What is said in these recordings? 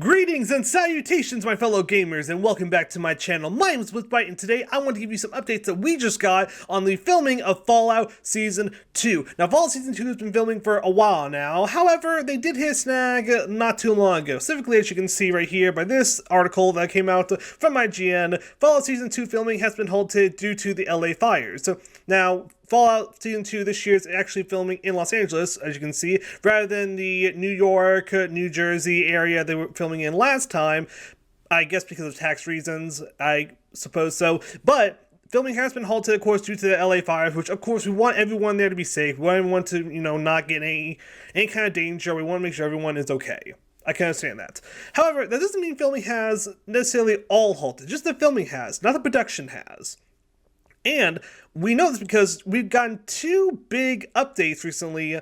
Greetings and salutations, my fellow gamers, and welcome back to my channel. My name is Blitzbite, and today I want to give you some updates that we just got on the filming of Fallout Season 2. Now, Fallout Season 2 has been filming for a while now. However, they did hit a snag not too long ago. Specifically, as you can see right here by this article that came out from IGN, Fallout Season 2 filming has been halted due to the LA fires. Now, Fallout Season 2 this year is actually filming in Los Angeles, as you can see, rather than the New York, New Jersey area they were filming in last time. I guess because of tax reasons, I suppose so. But filming has been halted, of course, due to the LA fires, which, of course, we want everyone there to be safe. We want everyone to, not get any kind of danger. We want to make sure everyone is okay. I can understand that. However, that doesn't mean filming has necessarily all halted. Just the filming has, not the production has. And we know this because we've gotten two big updates recently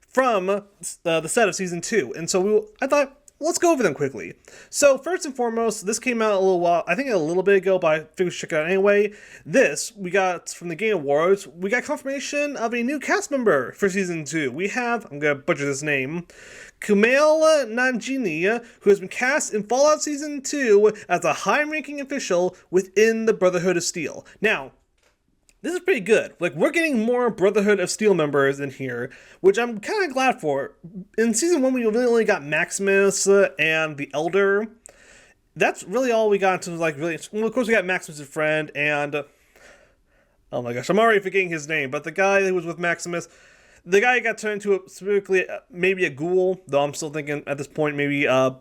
from the set of Season 2. And so I thought, let's go over them quickly. So first and foremost, this came out a little bit ago, but I figured we should check it out anyway. This, we got from the Game Awards, we got confirmation of a new cast member for Season 2. We have, I'm going to butcher this name, Kumail Nanjiani, who has been cast in Fallout Season 2 as a high-ranking official within the Brotherhood of Steel. Now, this is pretty good. Like, we're getting more Brotherhood of Steel members in here, which I'm kind of glad for. In Season 1, we really only got Maximus and the Elder. That's really all we got into, well, of course we got Maximus' friend, and, oh my gosh, I'm already forgetting his name, but the guy who was with Maximus, the guy got turned into specifically maybe a ghoul, though I'm still thinking at this point maybe, a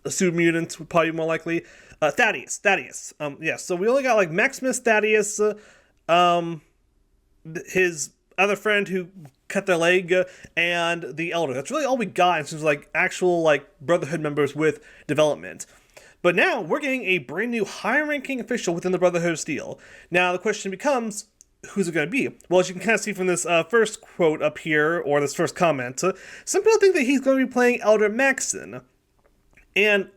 super mutant would probably be more likely. Thaddeus. So we only got, Maximus, Thaddeus, his other friend who cut their leg, and the Elder. That's really all we got in terms of actual Brotherhood members with development. But now we're getting a brand new high-ranking official within the Brotherhood of Steel. Now the question becomes, who's it going to be? Well, as you can kind of see from this first quote up here, or this first comment, some people think that he's going to be playing Elder Maxson. And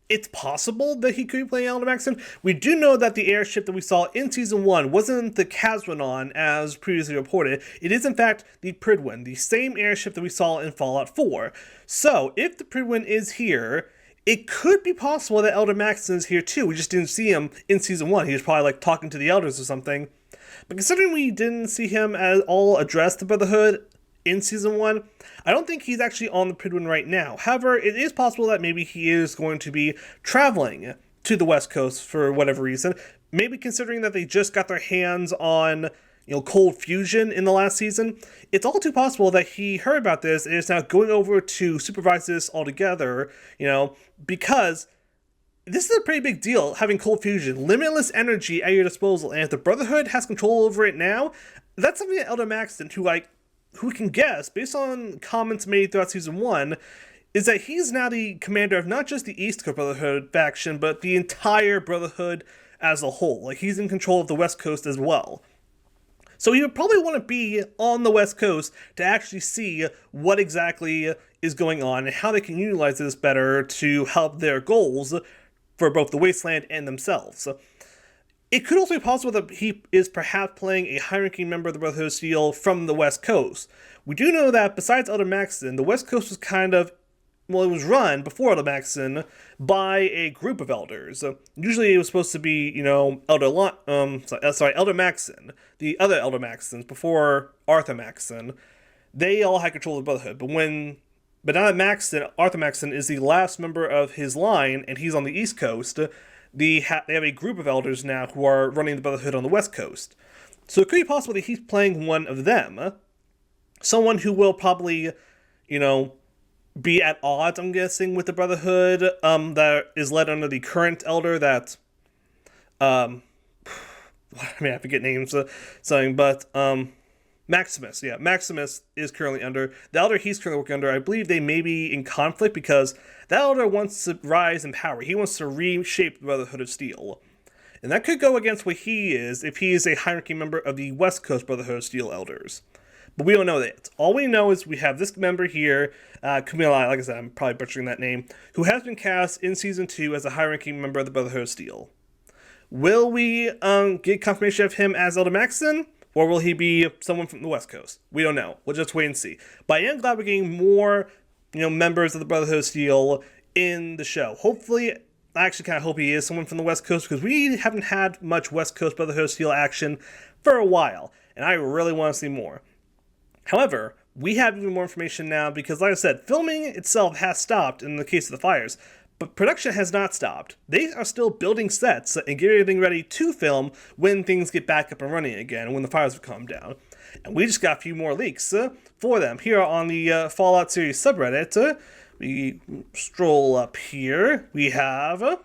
it's possible that he could be playing Elder Maxson. We do know that the airship that we saw in Season 1 wasn't the Kazranon as previously reported. It is, in fact, the Prydwen, the same airship that we saw in Fallout 4. So, if the Prydwen is here, it could be possible that Elder Maxson is here too. We just didn't see him in Season 1. He was probably, talking to the Elders or something. But considering we didn't see him at all address the Brotherhood in Season 1, I don't think he's actually on the Prydwen right now. However, it is possible that maybe he is going to be traveling to the West Coast for whatever reason. Maybe considering that they just got their hands on, Cold Fusion in the last season, it's all too possible that he heard about this and is now going over to supervise this altogether, because this is a pretty big deal, having Cold Fusion, limitless energy at your disposal, and if the Brotherhood has control over it now, that's something that Elder Maxson, who we can guess, based on comments made throughout Season 1, is that he's now the commander of not just the East Coast Brotherhood faction, but the entire Brotherhood as a whole. He's in control of the West Coast as well. So he would probably want to be on the West Coast to actually see what exactly is going on and how they can utilize this better to help their goals for both the Wasteland and themselves. It could also be possible that he is perhaps playing a high-ranking member of the Brotherhood of Steel from the West Coast. We do know that besides Elder Maxson, the West Coast was it was run before Elder Maxson by a group of elders. Usually it was supposed to be, Elder Maxson, the other Elder Maxsons before Arthur Maxson. They all had control of the Brotherhood, but now that Arthur Maxson is the last member of his line, and he's on the East Coast, they have a group of elders now who are running the Brotherhood on the West Coast. So it could be possible that he's playing one of them. Someone who will probably, be at odds, I'm guessing, with the Brotherhood, that is led under the current elder that, I forget names, Maximus, Maximus is currently under. The elder he's currently working under, I believe they may be in conflict because that elder wants to rise in power. He wants to reshape the Brotherhood of Steel. And that could go against what he is if he is a high-ranking member of the West Coast Brotherhood of Steel elders. But we don't know that. All we know is we have this member here, Kumail, like I said, I'm probably butchering that name, who has been cast in Season 2 as a high-ranking member of the Brotherhood of Steel. Will we get confirmation of him as Elder Maxson? Or will he be someone from the West Coast? We don't know. We'll just wait and see. But I am glad we're getting more, members of the Brotherhood of Steel in the show. Hopefully, I actually kind of hope he is someone from the West Coast, because we haven't had much West Coast Brotherhood of Steel action for a while, and I really want to see more. However, we have even more information now because, like I said, filming itself has stopped in the case of the fires, but production has not stopped. They are still building sets and getting everything ready to film when things get back up and running again, when the fires have calmed down. And we just got a few more leaks for them. Here on the Fallout series subreddit, we stroll up here. We have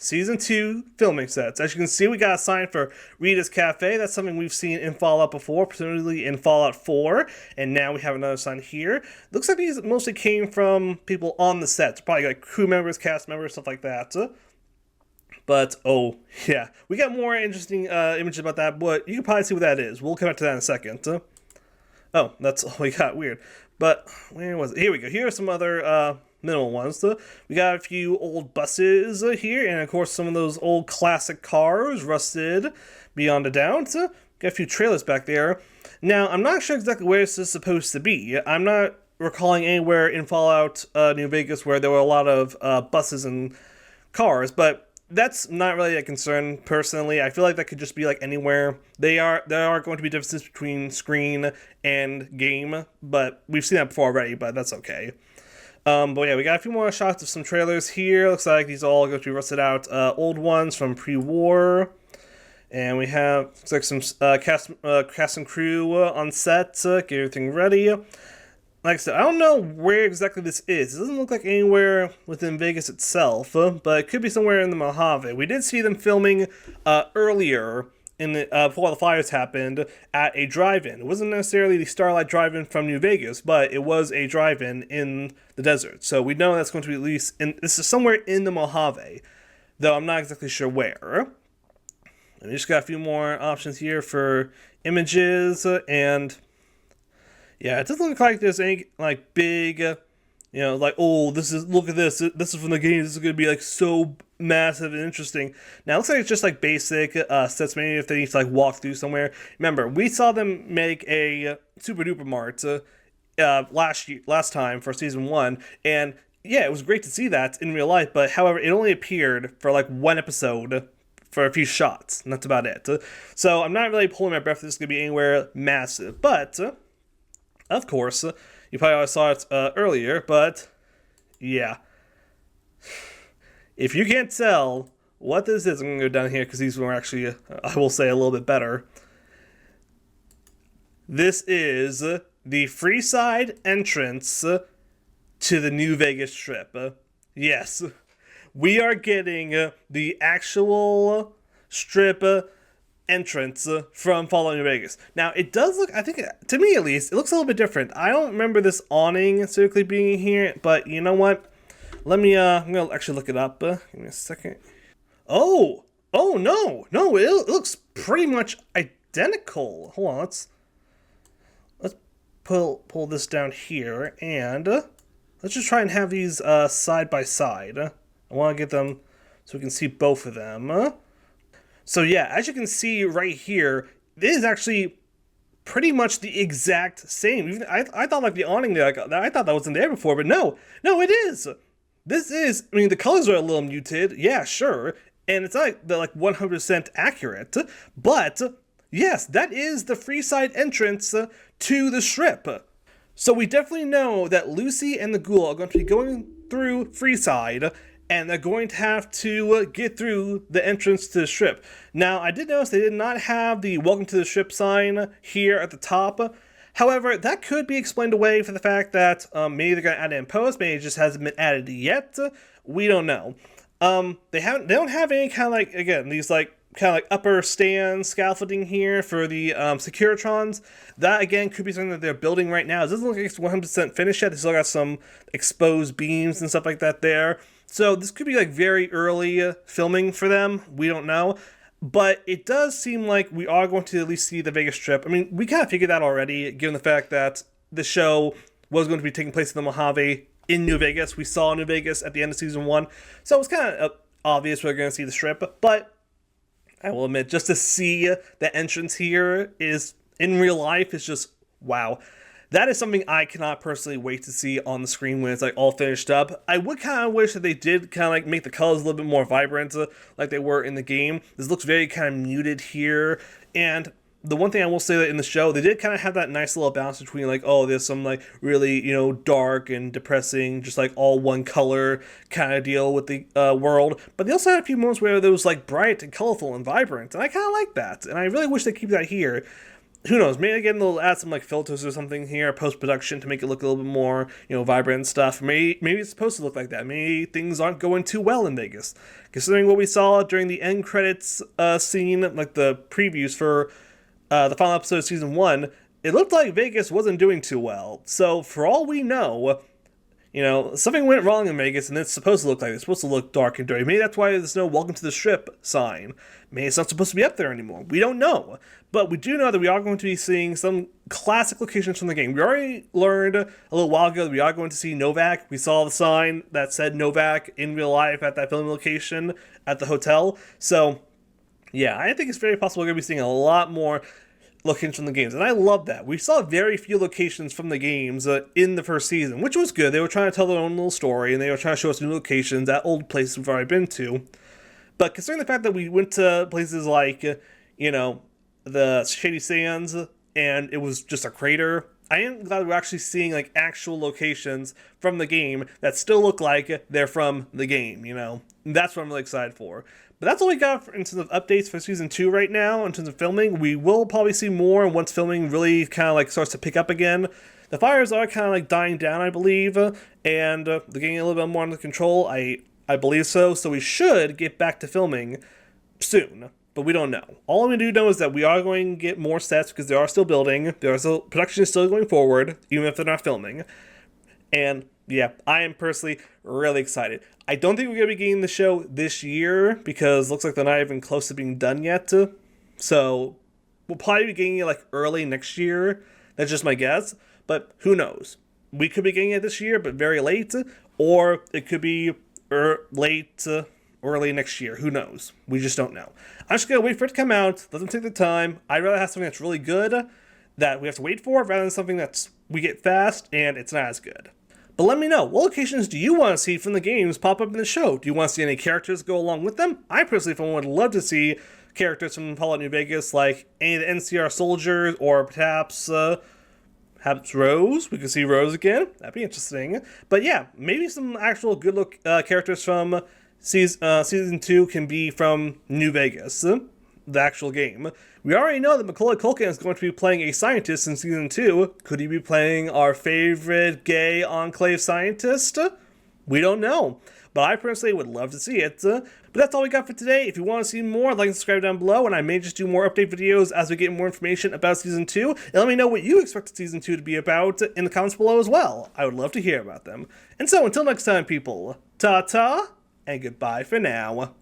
Season 2 filming sets. As you can see, we got a sign for Rita's Cafe. That's something we've seen in Fallout before, presumably in Fallout 4. And now we have another sign here. Looks like these mostly came from people on the sets. Probably like crew members, cast members, stuff like that. But, oh, yeah. We got more interesting images about that, but you can probably see what that is. We'll come back to that in a second. Oh, that's all we got. Weird. But, where was it? Here we go. Here are some other minimal ones. We got a few old buses here, and of course some of those old classic cars, rusted beyond a doubt. Got a few trailers back there. Now, I'm not sure exactly where this is supposed to be. I'm not recalling anywhere in Fallout New Vegas where there were a lot of buses and cars, but that's not really a concern personally. I feel like that could just be like anywhere. There are going to be differences between screen and game, but we've seen that before already, but that's okay. But yeah, we got a few more shots of some trailers here. Looks like these all going to be rusted out old ones from pre-war. And we have, looks like some cast and crew on set, get everything ready. Like I said, I don't know where exactly this is. It doesn't look like anywhere within Vegas itself, but it could be somewhere in the Mojave. We did see them filming earlier in the before the fires happened at a drive-in. It wasn't necessarily the Starlight Drive-In from New Vegas, but it was a drive-in in the desert. So we know that's going to be at least this is somewhere in the Mojave, though I'm not exactly sure where. And we just got a few more options here for images, and yeah, it doesn't look like there's any like big, like, oh, look at this. This is from the game. This is going to be like so massive and interesting. Now it looks like it's just like basic sets. Maybe if they need to like walk through somewhere. Remember, we saw them make a Super Duper Mart last time for season 1, and yeah, it was great to see that in real life. But however, it only appeared for like one episode for a few shots, and that's about it. So I'm not really pulling my breath if this is going to be anywhere massive, but of course, you probably already saw it earlier, but yeah. If you can't tell what this is, I'm going to go down here because these were actually, I will say, a little bit better. This is the Freeside entrance to the New Vegas Strip. Yes, we are getting the actual Strip entrance from Fallout New Vegas. Now, it does look, I think, to me at least, it looks a little bit different. I don't remember this awning specifically being here, but you know what? Let me, I'm gonna actually look it up. Give me a second. Oh, no, it looks pretty much identical. Hold on, let's pull this down here, and let's just try and have these side by side. I want to get them so we can see both of them. So yeah, as you can see right here, this is actually pretty much the exact same. Even I thought like the awning there, I thought that wasn't there before, but no, it is. This is, I mean, the colors are a little muted, yeah, sure, and it's not they're like 100% accurate, but yes, that is the Freeside entrance to the Strip. So we definitely know that Lucy and the Ghoul are going to be going through Freeside, and they're going to have to get through the entrance to the Strip. Now, I did notice they did not have the Welcome to the Strip sign here at the top. However, that could be explained away for the fact that maybe they're going to add it in post, maybe it just hasn't been added yet. We don't know. They don't have any kind of like, again, these like kind of like upper stand scaffolding here for the Securitrons. That again could be something that they're building right now. It doesn't look like it's 100% finished yet. They still got some exposed beams and stuff like that there. So this could be like very early filming for them. We don't know. But it does seem like we are going to at least see the Vegas Strip. I mean, we kind of figured that already, given the fact that the show was going to be taking place in the Mojave in New Vegas. We saw New Vegas at the end of season 1. So it was kind of obvious we we're going to see the Strip. But I will admit, just to see the entrance here is, in real life, is just, wow. That is something I cannot personally wait to see on the screen when it's like all finished up. I would kind of wish that they did kind of like make the colors a little bit more vibrant, like they were in the game. This looks very kind of muted here, and the one thing I will say that in the show, they did kind of have that nice little balance between like, oh, there's some like really, dark and depressing, just like all one color kind of deal with the world. But they also had a few moments where there was like bright and colorful and vibrant, and I kind of like that. And I really wish they keep that here. Who knows? Maybe again they'll add some like filters or something here post production to make it look a little bit more, vibrant and stuff. Maybe it's supposed to look like that. Maybe things aren't going too well in Vegas, considering what we saw during the end credits scene, like the previews for the final episode of season 1. It looked like Vegas wasn't doing too well. So for all we know, something went wrong in Vegas, and it's supposed to look like it's supposed to look dark and dirty. Maybe that's why there's no "Welcome to the Strip" sign. Maybe it's not supposed to be up there anymore. We don't know. But we do know that we are going to be seeing some classic locations from the game. We already learned a little while ago that we are going to see Novak. We saw the sign that said Novak in real life at that filming location at the hotel. So, yeah, I think it's very possible we're going to be seeing a lot more locations from the games, and I love that. We saw very few locations from the games in the first season, which was good. They were trying to tell their own little story, and they were trying to show us new locations at old places we've already been to. But considering the fact that we went to places like, the Shady Sands, and it was just a crater, I am glad we're actually seeing like actual locations from the game that still look like they're from the game, That's what I'm really excited for. But that's all we got in terms of updates for Season 2 right now. In terms of filming, we will probably see more once filming really kind of like starts to pick up again. The fires are kind of like dying down, I believe, and they're getting a little bit more under control. I believe so. So we should get back to filming soon, but we don't know. All we do know is that we are going to get more sets because they are still building. Production is still going forward, even if they're not filming. And yeah, I am personally really excited. I don't think we're going to be getting the show this year because it looks like they're not even close to being done yet. So we'll probably be getting it like early next year. That's just my guess. But who knows? We could be getting it this year, but very late. Or it could be late, early next year. Who knows? We just don't know. I'm just going to wait for it to come out. Let them take the time. I'd rather have something that's really good that we have to wait for rather than something that's we get fast and it's not as good. But let me know, what locations do you want to see from the games pop up in the show? Do you want to see any characters go along with them? I personally, for one, would love to see characters from Fallout New Vegas, like any of the NCR soldiers, or perhaps Rose. We could see Rose again. That'd be interesting. But yeah, maybe some actual good characters from Season 2 can be from New Vegas, the actual game. We already know that Macaulay Culkin is going to be playing a scientist in Season 2. Could he be playing our favorite gay Enclave scientist? We don't know. But I personally would love to see it. But that's all we got for today. If you want to see more, like and subscribe down below, and I may just do more update videos as we get more information about Season 2. And let me know what you expect Season 2 to be about in the comments below as well. I would love to hear about them. And so, until next time, people, ta-ta, and goodbye for now.